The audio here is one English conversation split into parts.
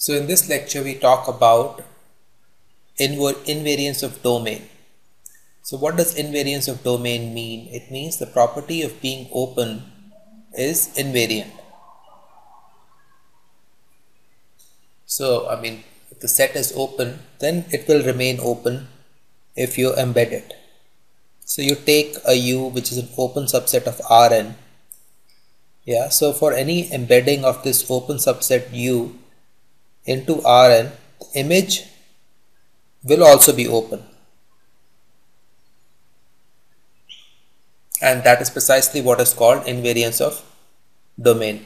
So in this lecture we talk about invariance of domain. So what does invariance of domain mean? It means the property of being open is invariant. So if the set is open, then it will remain open if you embed it. So you take a U which is an open subset of Rn. Yeah, so for any embedding of this open subset U into Rn, the image will also be open. And that is precisely what is called invariance of domain.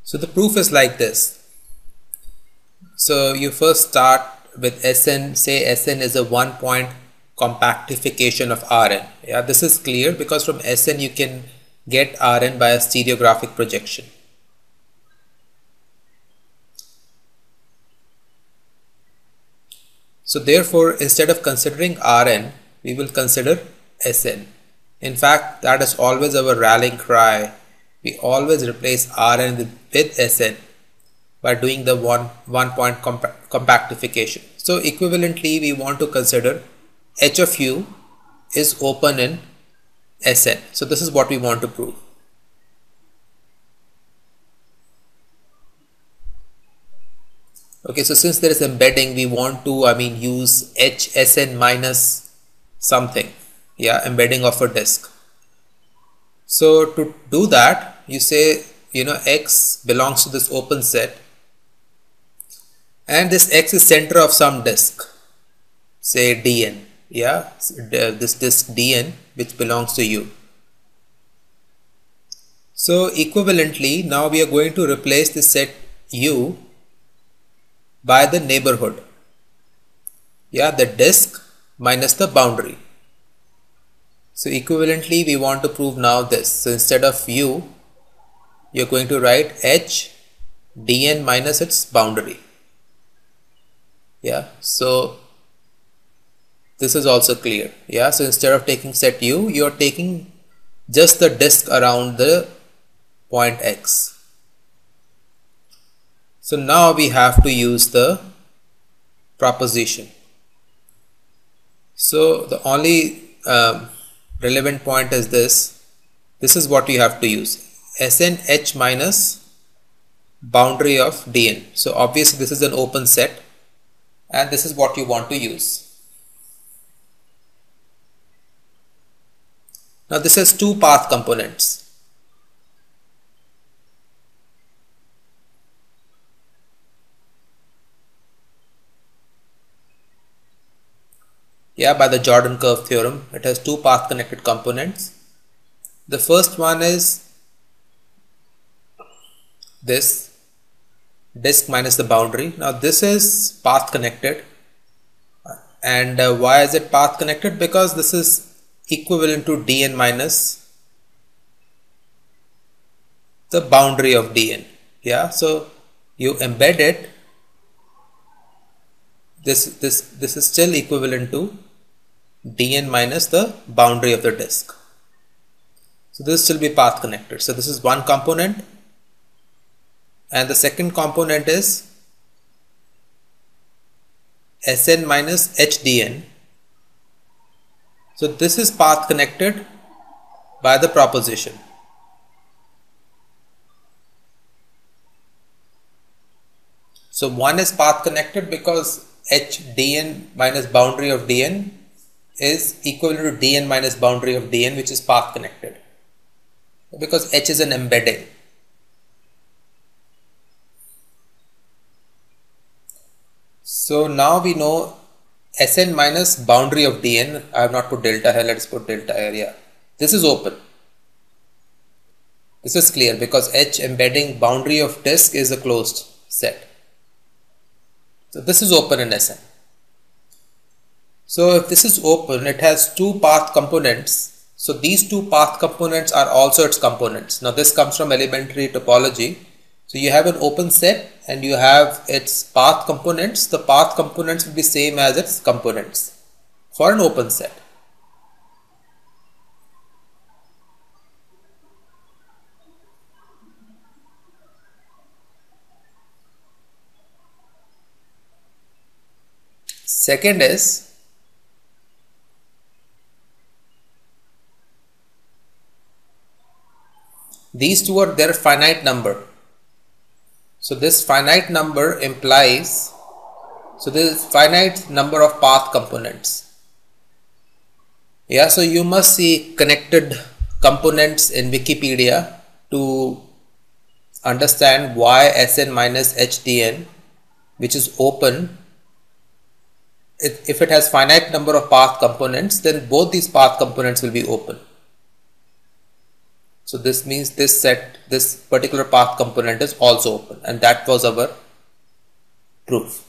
So the proof is like this. So you first start with Sn, say Sn is a 1-point compactification of Rn. Yeah, this is clear because from Sn you can get Rn by a stereographic projection. So therefore, instead of considering Rn, we will consider Sn. In fact, that is always our rallying cry. We always replace Rn with Sn by doing the one-point compactification. So equivalently, we want to consider H of U is open in Sn. So this is what we want to prove. Okay, so since there is embedding, we want to use HSN minus something. Yeah, embedding of a disk. So to do that, you say X belongs to this open set, and this X is center of some disk, say Dn. Yeah, this disk Dn which belongs to U. So equivalently, now we are going to replace the set U by the neighborhood. Yeah, the disk minus the boundary. So equivalently, we want to prove now this. So instead of U, you're going to write H Dn minus its boundary. Yeah, so this is also clear. Yeah, so instead of taking set U, you are taking just the disk around the point X. So now we have to use the proposition. So the only relevant point is this. This is what you have to use. Sn H minus boundary of Dn. So obviously this is an open set and this is what you want to use. Now this has two path components. Yeah, by the Jordan curve theorem, it has two path connected components. The first one is this disk minus the boundary. Now this is path connected, and why is it path connected? Because this is equivalent to Dn minus the boundary of Dn. Yeah, so you embed it. This is still equivalent to Dn minus the boundary of the disk. So this will be path connected. So this is one component, and the second component is Sn minus HDN. So this is path connected by the proposition. So one is path connected because HDN minus boundary of Dn is equivalent to Dn minus boundary of Dn, which is path connected, because H is an embedding. So now we know Sn minus boundary of Dn. I have not put delta here, let's put delta here. Yeah, this is open. This is clear because H embedding boundary of disk is a closed set. So this is open in Sn. So if this is open, it has two path components. So these two path components are also its components. Now this comes from elementary topology. So you have an open set and you have its path components. The path components will be same as its components for an open set. Second is these two are their finite number. So this finite number implies, so there is finite number of path components. Yeah, so you must see connected components in Wikipedia to understand why Sn minus Hdn, which is open, if it has finite number of path components, then both these path components will be open. So this means this particular path component is also open, and that was our proof.